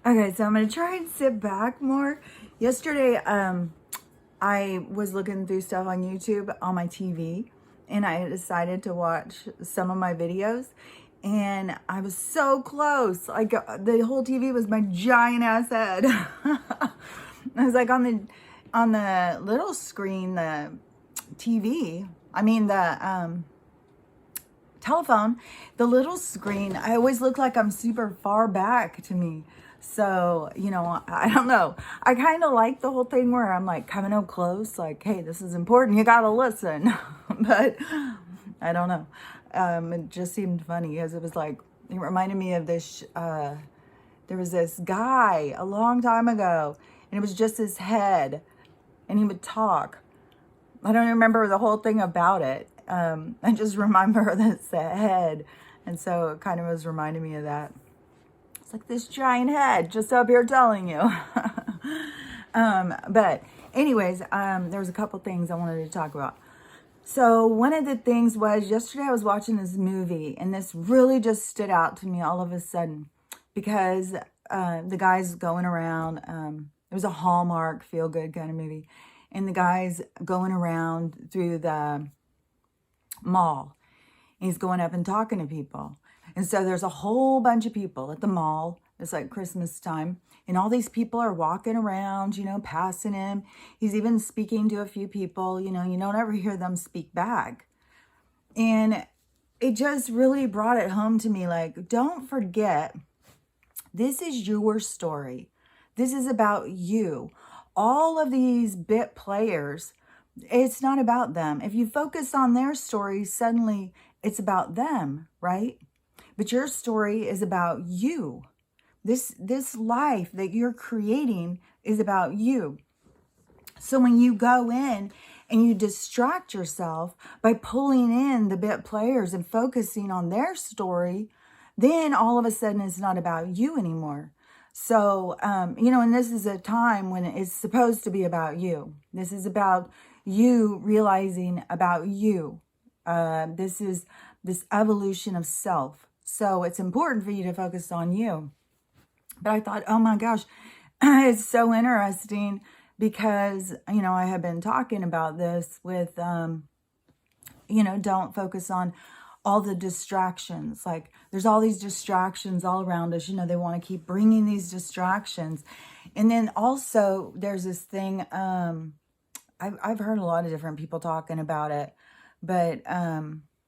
Okay, so I'm gonna try and sit back more. Yesterday, I was looking through stuff on YouTube on my TV, and I decided to watch some of my videos, and I was so close. Like the whole TV was my giant ass head. I was like on the little screen, the TV. I mean the telephone, the little screen, I always look like I'm super far back to me. So, I don't know. I kind of like the whole thing where I'm like coming up close, like, hey, this is important. You got to listen. But I don't know. It just seemed funny because it was like, it reminded me of this, there was this guy a long time ago, and it was just his head, and he would talk. I don't remember the whole thing about it. I just remember this head. And so it kind of was reminding me of that. It's like this giant head just up here telling you. But anyways, there was a couple things I wanted to talk about. So one of the things was yesterday I was watching this movie, and this really just stood out to me all of a sudden because the guy's going around. It was a Hallmark feel-good kind of movie. And the guy's going around through the mall. And he's going up and talking to people. And so there's a whole bunch of people at the mall. It's like Christmas time. And all these people are walking around, passing him. He's even speaking to a few people, you don't ever hear them speak back. And it just really brought it home to me. Like, don't forget, this is your story. This is about you. All of these bit players, it's not about them. If you focus on their story, suddenly it's about them, right? But your story is about you. This life that you're creating is about you. So when you go in and you distract yourself by pulling in the bit players and focusing on their story, then all of a sudden it's not about you anymore. So, and this is a time when it's supposed to be about you. This is about you realizing about you. This is this evolution of self. So it's important for you to focus on you. But I thought, oh my gosh, it's so interesting because, I have been talking about this with, don't focus on all the distractions. Like there's all these distractions all around us. They want to keep bringing these distractions. And then also there's this thing, I've heard a lot of different people talking about it, but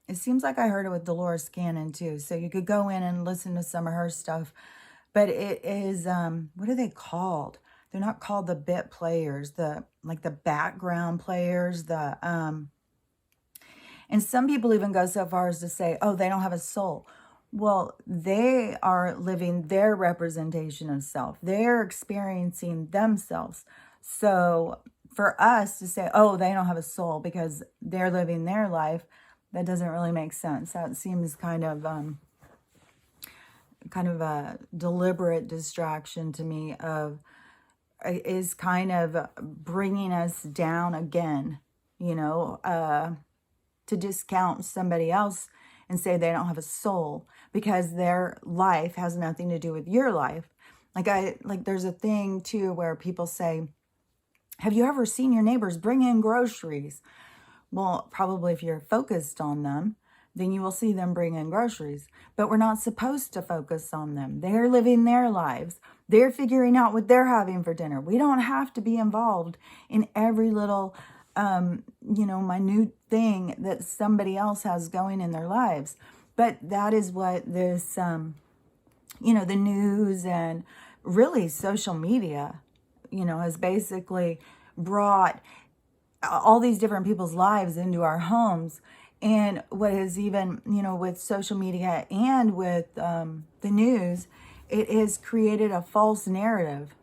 it seems like I heard it with Dolores Cannon too. So you could go in and listen to some of her stuff, but it is, what are they called? They're not called the bit players, the background players, and some people even go so far as to say, oh, they don't have a soul. Well, they are living their representation of self. They're experiencing themselves. So for us to say, oh, they don't have a soul because they're living their life, that doesn't really make sense. That seems kind of a deliberate distraction to me is kind of bringing us down again, to discount somebody else and say they don't have a soul because their life has nothing to do with your life. Like there's a thing too where people say, have you ever seen your neighbors bring in groceries? Well, probably if you're focused on them, then you will see them bring in groceries. But we're not supposed to focus on them. They're living their lives. They're figuring out what they're having for dinner. We don't have to be involved in every little minute thing that somebody else has going in their lives. But that is what this, the news and really social media, has basically brought all these different people's lives into our homes. And what is even, with social media and with the news, it has created a false narrative.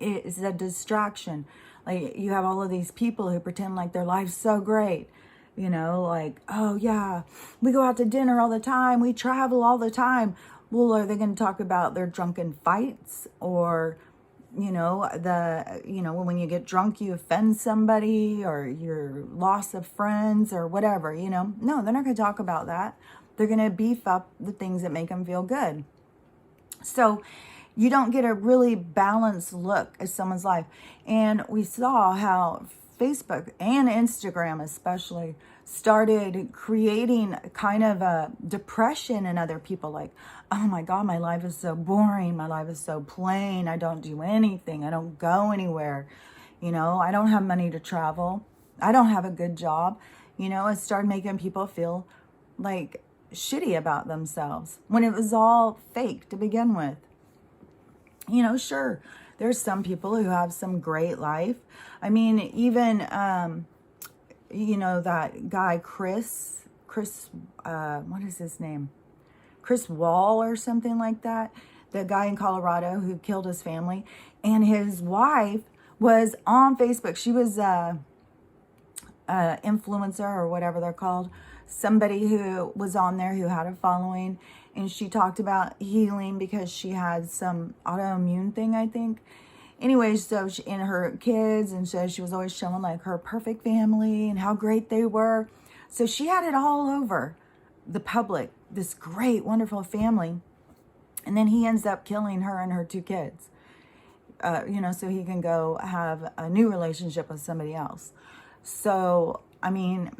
It's a distraction. Like you have all of these people who pretend like their life's so great, like, oh yeah, we go out to dinner all the time. We travel all the time. Well, are they going to talk about their drunken fights or, when you get drunk, you offend somebody or your loss of friends or whatever, No, they're not going to talk about that. They're going to beef up the things that make them feel good. So, You don't get a really balanced look at someone's life. And we saw how Facebook and Instagram especially started creating kind of a depression in other people. Like, oh my God, my life is so boring. My life is so plain. I don't do anything. I don't go anywhere. I don't have money to travel. I don't have a good job. It started making people feel like shitty about themselves when it was all fake to begin with. Sure, there's some people who have some great life. I mean, even, that guy, Chris, what is his name? Chris Wall or something like that. The guy in Colorado who killed his family. And his wife was on Facebook. She was a influencer or whatever they're called. Somebody who was on there who had a following. And she talked about healing because she had some autoimmune thing, I think. Anyways, so she, and her kids, and so she was always showing like her perfect family and how great they were. So she had it all over the public, this great, wonderful family. And then he ends up killing her and her 2 kids, so he can go have a new relationship with somebody else. So, I mean,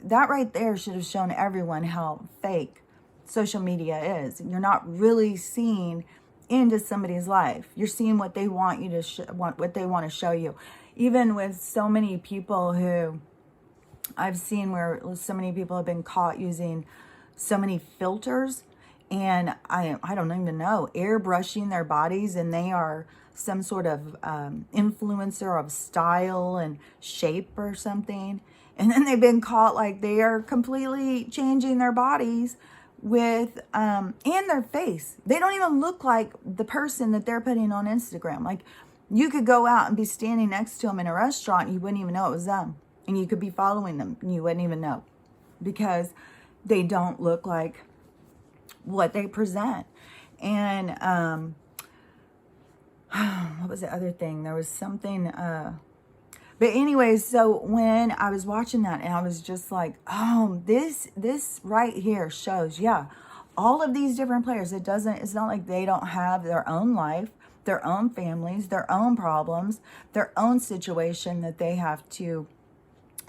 that right there should have shown everyone how fake social media is. You're not really seeing into somebody's life. You're seeing what they want you to what they want to show you. Even with so many people who I've seen where so many people have been caught using so many filters, and I don't even know, airbrushing their bodies, and they are some sort of influencer of style and shape or something. And then they've been caught like they are completely changing their bodies with and their face. They don't even look like the person that they're putting on Instagram. Like, you could go out and be standing next to them in a restaurant and you wouldn't even know it was them. And you could be following them and you wouldn't even know, because they don't look like what they present. And what was the other thing? There was something but anyways, so when I was watching that, and I was just like, oh, this right here shows, yeah, all of these different players. It's not like they don't have their own life, their own families, their own problems, their own situation that they have to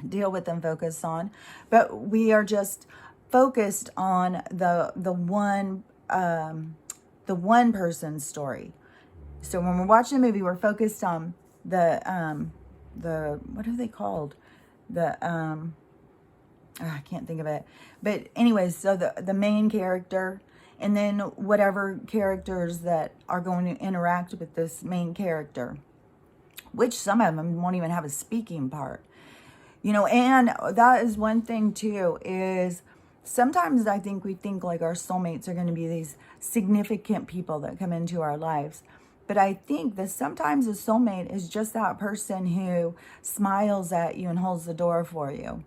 deal with and focus on. But we are just focused on the one person's story. So when we're watching a movie, we're focused on the what are they called? I can't think of it. But anyways, so the main character, and then whatever characters that are going to interact with this main character, which some of them won't even have a speaking part. And that is one thing too, is sometimes I think we think like our soulmates are going to be these significant people that come into our lives. But I think that sometimes a soulmate is just that person who smiles at you and holds the door for you.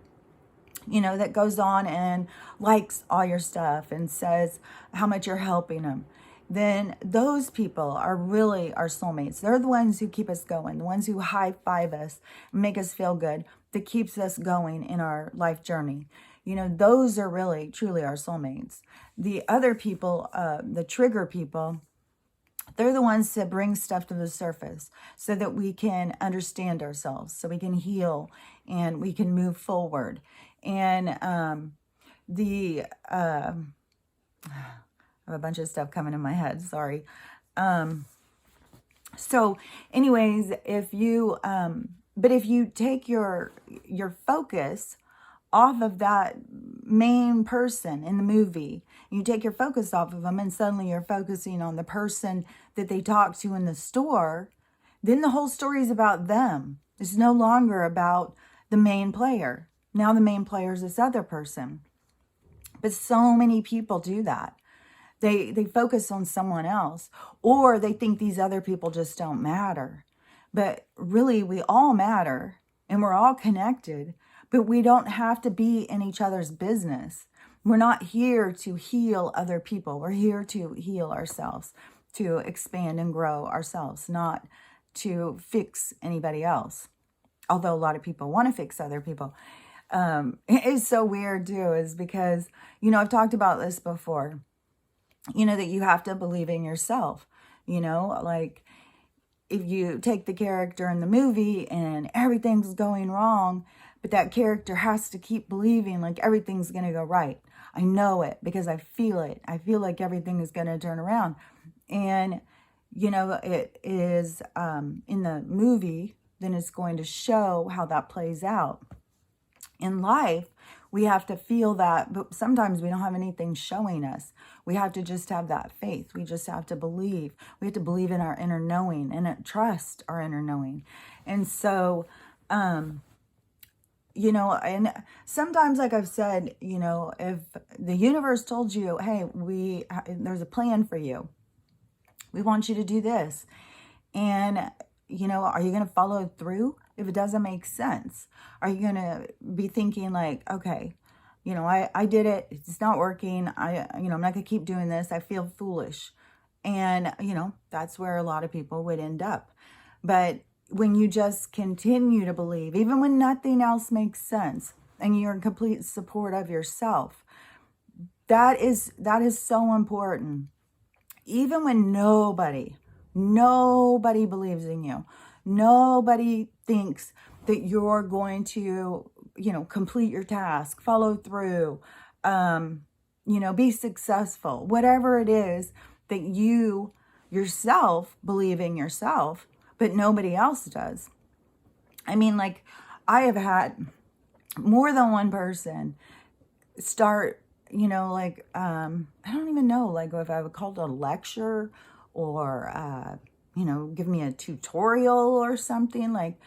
That goes on and likes all your stuff and says how much you're helping them. Then those people are really our soulmates. They're the ones who keep us going, the ones who high five us, make us feel good, that keeps us going in our life journey. Those are really, truly our soulmates. The other people, the trigger people, they're the ones that bring stuff to the surface so that we can understand ourselves, so we can heal and we can move forward. And I have a bunch of stuff coming in my head, sorry. So anyways, if you take your focus off of that main person in the movie, you take your focus off of them, and suddenly you're focusing on the person that they talk to in the store, then the whole story is about them. It's no longer about the main player. Now the main player is this other person. But so many people do that. They focus on someone else, or they think these other people just don't matter. But really, we all matter, and we're all connected, but we don't have to be in each other's business. We're not here to heal other people. We're here to heal ourselves, to expand and grow ourselves, not to fix anybody else. Although a lot of people want to fix other people. It's so weird too, is because, I've talked about this before, that you have to believe in yourself. Like if you take the character in the movie and everything's going wrong, but that character has to keep believing like everything's going to go right. I know it because I feel it. I feel like everything is going to turn around. And, it is in the movie, then it's going to show how that plays out. In life, we have to feel that, but sometimes we don't have anything showing us. We have to just have that faith. We just have to believe. We have to believe in our inner knowing and trust our inner knowing. And so, and sometimes, like I've said, if the universe told you, hey, there's a plan for you. We want you to do this. And, are you going to follow through if it doesn't make sense? Are you going to be thinking like, okay, I did it. It's not working. I'm not going to keep doing this. I feel foolish. And, that's where a lot of people would end up. But when you just continue to believe, even when nothing else makes sense, and you're in complete support of yourself, that is so important. Even when nobody believes in you, nobody thinks that you're going to, complete your task, follow through, be successful, whatever it is that you yourself believe in yourself, but nobody else does. I mean, like, I have had more than one person start, I don't even know, like if I would call it a lecture or, give me a tutorial or something, like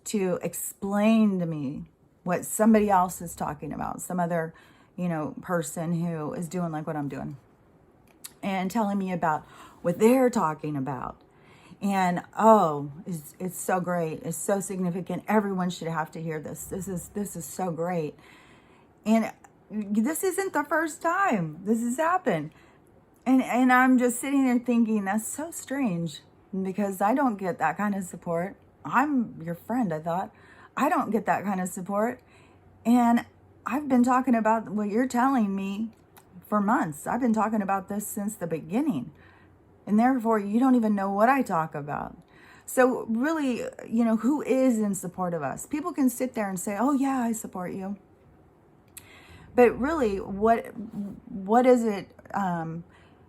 to explain to me what somebody else is talking about, some other, person who is doing like what I'm doing and telling me about what they're talking about. And it's so great. It's so significant. Everyone should have to hear this. This is so great. And this isn't the first time this has happened. And I'm just sitting there thinking, that's so strange because I don't get that kind of support. I'm your friend, I thought. I don't get that kind of support. And I've been talking about what you're telling me for months. I've been talking about this since the beginning. And therefore, you don't even know what I talk about. So really, who is in support of us? People can sit there and say, oh yeah, I support you. But really, what is it?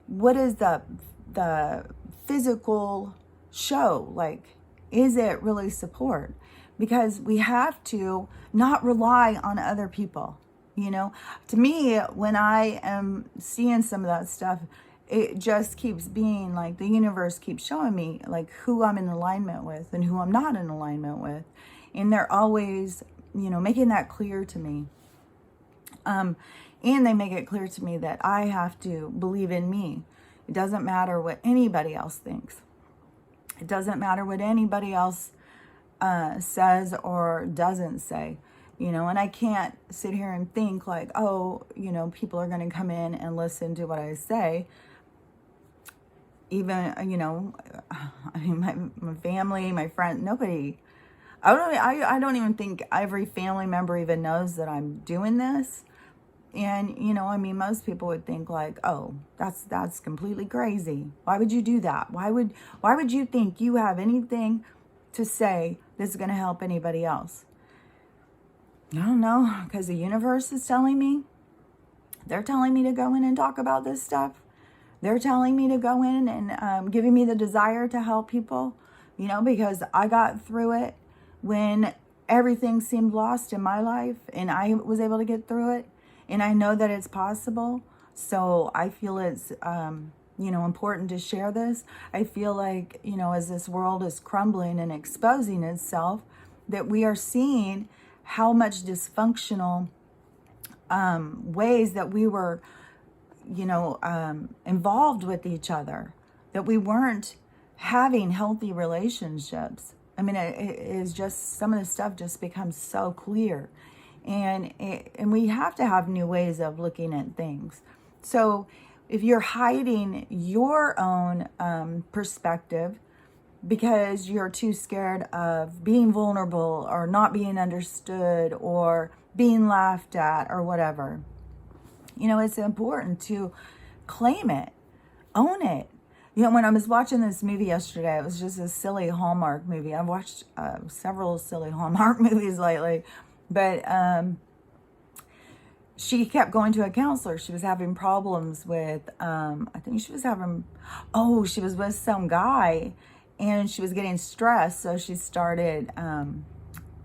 What is the physical show? Like, is it really support? Because we have to not rely on other people. To me, when I am seeing some of that stuff, it just keeps being like the universe keeps showing me like who I'm in alignment with and who I'm not in alignment with. And they're always, making that clear to me. And they make it clear to me that I have to believe in me. It doesn't matter what anybody else thinks. It doesn't matter what anybody else says or doesn't say. And I can't sit here and think like, oh, people are going to come in and listen to what I say. Even, I mean, my family, my friends, nobody, I don't even think every family member even knows that I'm doing this. And, most people would think like, oh, that's completely crazy. Why would you do that? Why would you think you have anything to say that's going to help anybody else? I don't know, because the universe is telling me. They're telling me to go in and talk about this stuff. They're telling me to go in and giving me the desire to help people, because I got through it when everything seemed lost in my life and I was able to get through it. And I know that it's possible. So I feel it's, important to share this. I feel like, as this world is crumbling and exposing itself, that we are seeing how much dysfunctional ways that we were, involved with each other, that we weren't having healthy relationships. I mean, it is just, some of the stuff just becomes so clear. And we have to have new ways of looking at things. So if you're hiding your own perspective because you're too scared of being vulnerable or not being understood or being laughed at or whatever, it's important to claim it, own it, You know, when I was watching this movie yesterday, it was just a silly Hallmark movie. I've watched several silly Hallmark movies lately, but she kept going to a counselor. She was having problems with, I think she was having, oh, she was with some guy and she was getting stressed. So she started,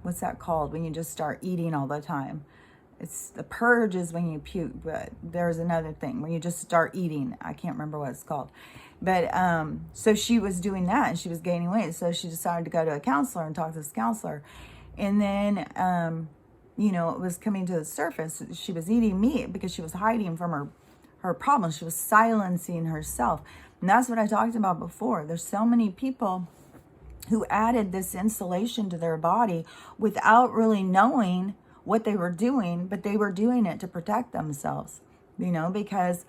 what's that called? When you just start eating all the time. It's the purge is when you puke, but there's another thing when you just start eating. I can't remember what it's called. But so she was doing that and she was gaining weight. So she decided to go to a counselor and talk to this counselor. And then, you know, it was coming to the surface. She was eating meat because she was hiding from her problems. She was silencing herself. And that's what I talked about before. There's so many people who added this insulation to their body without really knowing what they were doing, but they were doing it to protect themselves, you know, because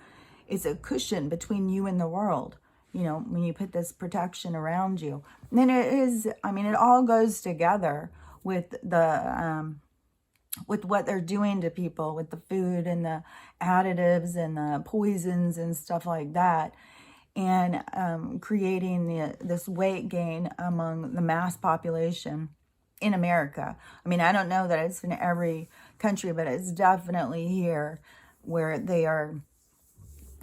it's a cushion between you and the world, you know, when you put this protection around you. And then it is, I mean, it all goes together with the, with what they're doing to people, with the food and the additives and the poisons and stuff like that, and creating this weight gain among the mass population in America. I mean, I don't know that it's in every country, but it's definitely here where they are,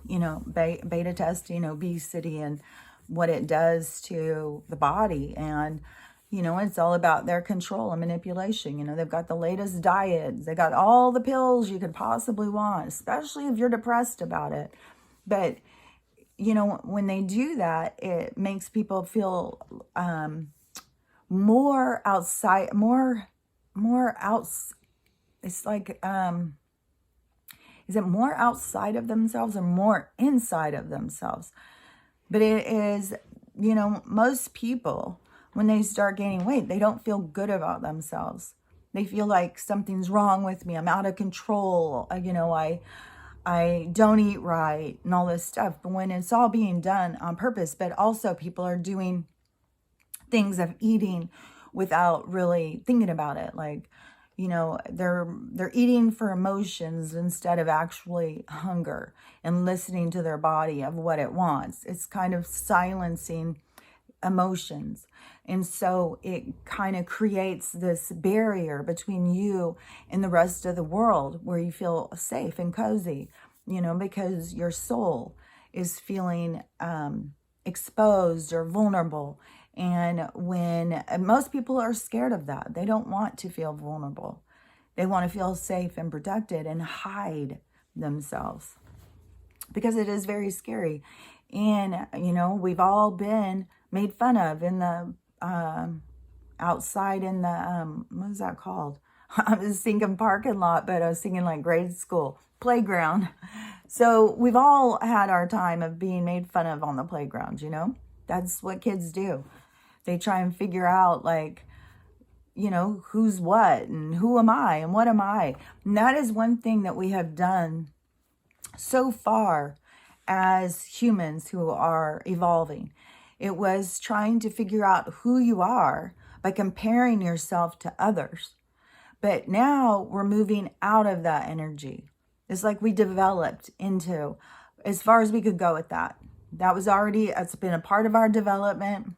you know, beta testing obesity and what it does to the body. And, you know, it's all about their control and manipulation. You know, they've got the latest diets. They got all the pills you could possibly want, especially if you're depressed about it. But, you know, when they do that, it makes people feel more outside, it's like, is it more outside of themselves or more inside of themselves? But it is, you know, most people, when they start gaining weight, they don't feel good about themselves. They feel like something's wrong with me. I'm out of control. You know, I don't eat right and all this stuff. But when it's all being done on purpose, but also people are doing things of eating without really thinking about it. Like, you know, they're eating for emotions instead of actually hunger and listening to their body of what it wants. It's kind of silencing emotions. And so it kind of creates this barrier between you and the rest of the world where you feel safe and cozy, you know, because your soul is feeling exposed or vulnerable. And when most people are scared of that, they don't want to feel vulnerable. They want to feel safe and protected and hide themselves because it is very scary. And, you know, we've all been made fun of in the outside in the, what is that called? I was thinking parking lot, but I was thinking like grade school, playground. So we've all had our time of being made fun of on the playground, you know? That's what kids do. They try and figure out, like, you know, who's what and who am I and what am I? And that is one thing that we have done so far as humans who are evolving. It was trying to figure out who you are by comparing yourself to others. But now we're moving out of that energy. It's like we developed into, as far as we could go with that. That was already, it's been a part of our development.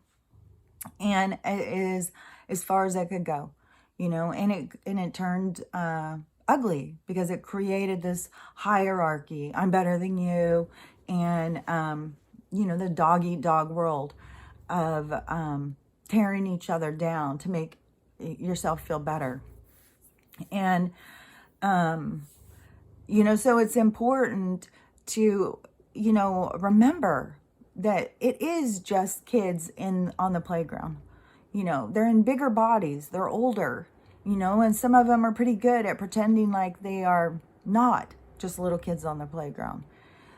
And it is as far as I could go, you know, and it turned ugly because it created this hierarchy. I'm better than you. And, you know, the dog eat dog world of tearing each other down to make yourself feel better. And, you know, so it's important to, you know, remember that it is just kids on the playground. You know, they're in bigger bodies, they're older, you know, and some of them are pretty good at pretending like they are not just little kids on the playground.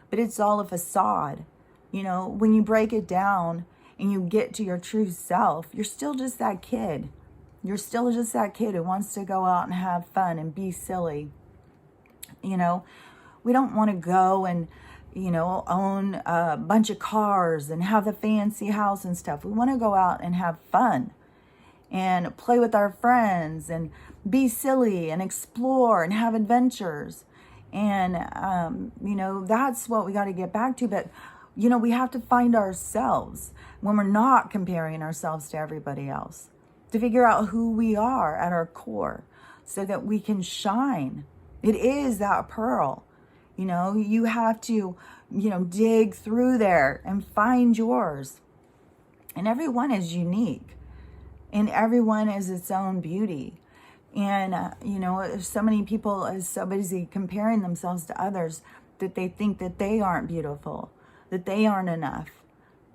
But it's all a facade. You know, when you break it down and you get to your true self, you're still just that kid. You're still just that kid who wants to go out and have fun and be silly. You know, we don't want to go and, you know, own a bunch of cars and have the fancy house and stuff. We want to go out and have fun and play with our friends and be silly and explore and have adventures. And, you know, that's what we got to get back to. But we have to find ourselves when we're not comparing ourselves to everybody else, to figure out who we are at our core so that we can shine. It is that pearl. You have to, dig through there and find yours. And everyone is unique, and everyone is its own beauty. And, there's so many people are so busy comparing themselves to others that they think that they aren't beautiful, that they aren't enough,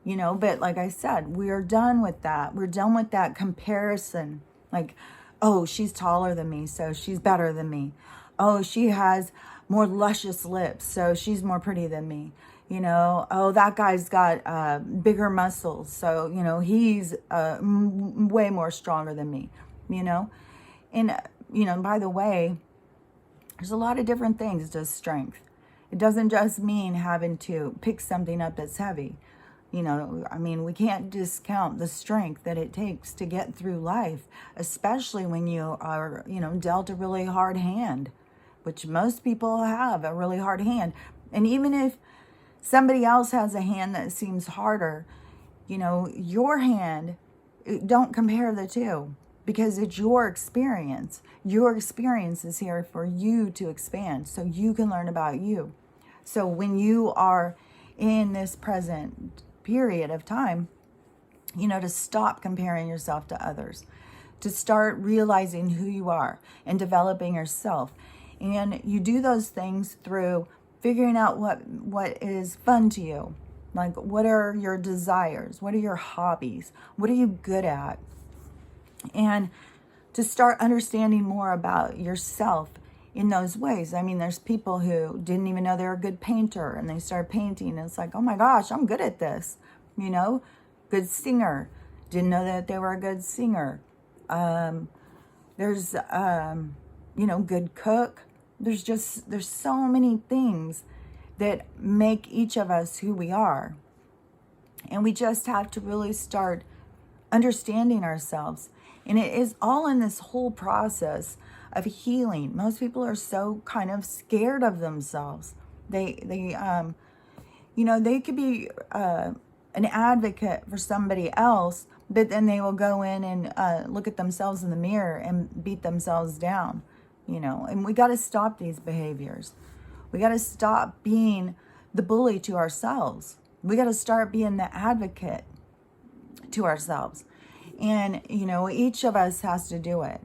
but like I said, we are done with that. We're done with that comparison. Like, oh, she's taller than me, so she's better than me. Oh, she has more luscious lips, so she's more pretty than me. Oh, that guy's got bigger muscles, so, he's way more stronger than me, And, by the way, there's a lot of different things to strength. It doesn't just mean having to pick something up that's heavy. We can't discount the strength that it takes to get through life, especially when you are, dealt a really hard hand, which most people have a really hard hand. And even if somebody else has a hand that seems harder, your hand, don't compare the two, because it's your experience. Your experience is here for you to expand so you can learn about you. So when you are in this present period of time, to stop comparing yourself to others, to start realizing who you are and developing yourself. And you do those things through figuring out what is fun to you. Like, what are your desires? What are your hobbies? What are you good at? And to start understanding more about yourself in those ways. There's people who didn't even know they were a good painter, and they start painting, and it's like, oh my gosh, I'm good at this. Good singer. Didn't know that they were a good singer. There's, good cook. There's so many things that make each of us who we are. And we just have to really start understanding ourselves. And it is all in this whole process of healing. Most people are so kind of scared of themselves. They could be an advocate for somebody else, but then they will go in and look at themselves in the mirror and beat themselves down, and we got to stop these behaviors. We got to stop being the bully to ourselves. We got to start being the advocate to ourselves. And, each of us has to do it.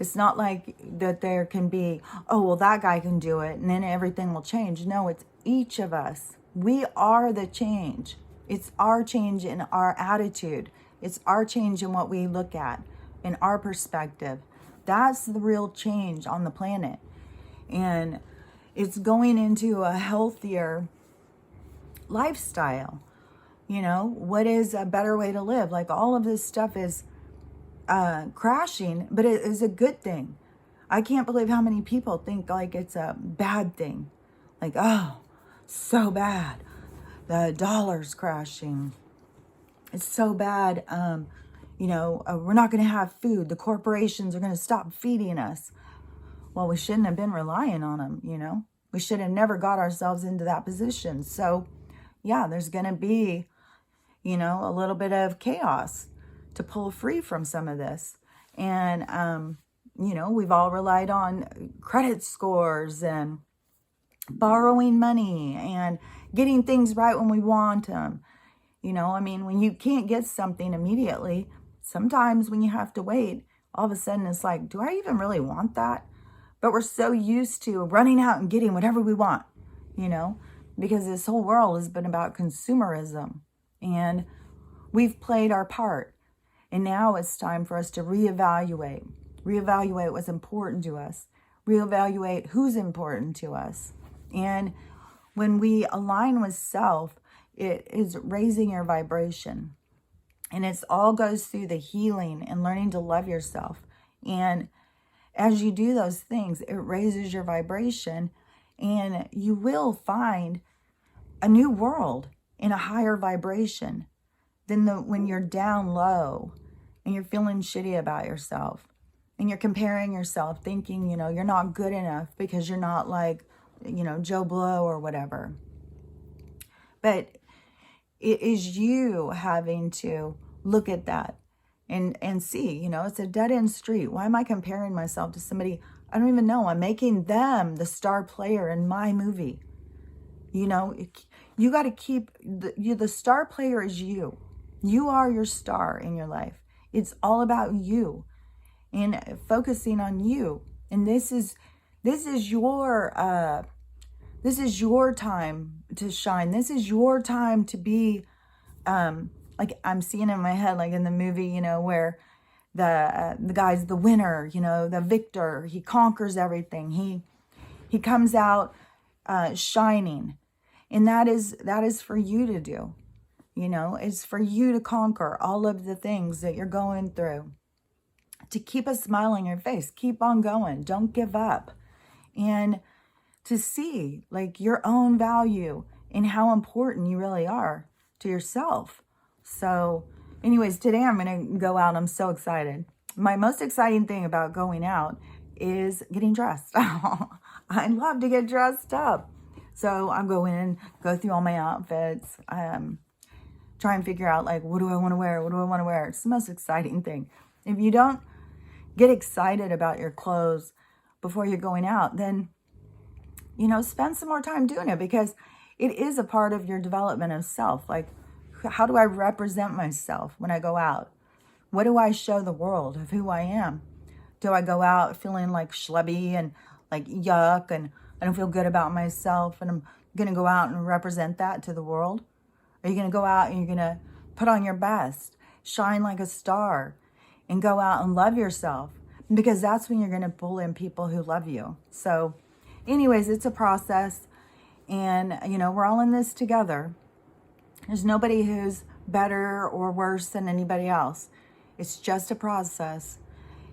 It's not like that there can be, oh, well, that guy can do it and then everything will change. No, it's each of us. We are the change. It's our change in our attitude. It's our change in what we look at, in our perspective. That's the real change on the planet. And it's going into a healthier lifestyle. What is a better way to live? Like, all of this stuff is crashing, but it is a good thing. I can't believe how many people think like it's a bad thing. Like, oh, so bad. The dollar's crashing. It's so bad. We're not going to have food. The corporations are going to stop feeding us. Well, we shouldn't have been relying on them, We should have never got ourselves into that position. So, yeah, there's going to be, a little bit of chaos to pull free from some of this. And, we've all relied on credit scores and borrowing money and getting things right when we want them. When you can't get something immediately, sometimes when you have to wait, all of a sudden it's like, do I even really want that? But we're so used to running out and getting whatever we want, because this whole world has been about consumerism, and we've played our part. And now it's time for us to reevaluate what's important to us, reevaluate who's important to us. And when we align with self, it is raising your vibration. And it's all goes through the healing and learning to love yourself. And as you do those things, it raises your vibration, and you will find a new world in a higher vibration than when you're down low and you're feeling shitty about yourself and you're comparing yourself, thinking, you're not good enough because you're not like, Joe Blow or whatever. But It is you having to look at that and see, it's a dead end street. Why am I comparing myself to somebody I don't even know? I'm making them the star player in my movie. You got to keep the star player is you. You are your star in your life. It's all about you and focusing on you. And this is your time to shine. This is your time to be like I'm seeing in my head, like in the movie, where the guy's the winner, the victor. He conquers everything. He comes out shining, and that is for you to do. It's for you to conquer all of the things that you're going through. To keep a smile on your face, keep on going, don't give up, and to see like your own value and how important you really are to yourself. So anyways, today I'm going to go out. I'm so excited. My most exciting thing about going out is getting dressed. I love to get dressed up. So I'm going, go through all my outfits, try and figure out like, what do I want to wear? What do I want to wear? It's the most exciting thing. If you don't get excited about your clothes before you're going out, then, spend some more time doing it, because it is a part of your development of self. Like, how do I represent myself when I go out? What do I show the world of who I am? Do I go out feeling like schlubby and like yuck and I don't feel good about myself and I'm going to go out and represent that to the world? Are you going to go out and you're going to put on your best, shine like a star, and go out and love yourself? Because that's when you're going to pull in people who love you. So anyways, it's a process, and, we're all in this together. There's nobody who's better or worse than anybody else. It's just a process.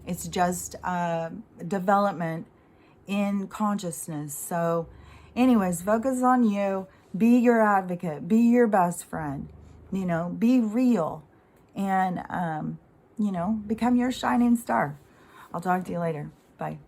It's just development in consciousness. So anyways, focus on you. Be your advocate. Be your best friend. Be real. And, become your shining star. I'll talk to you later. Bye.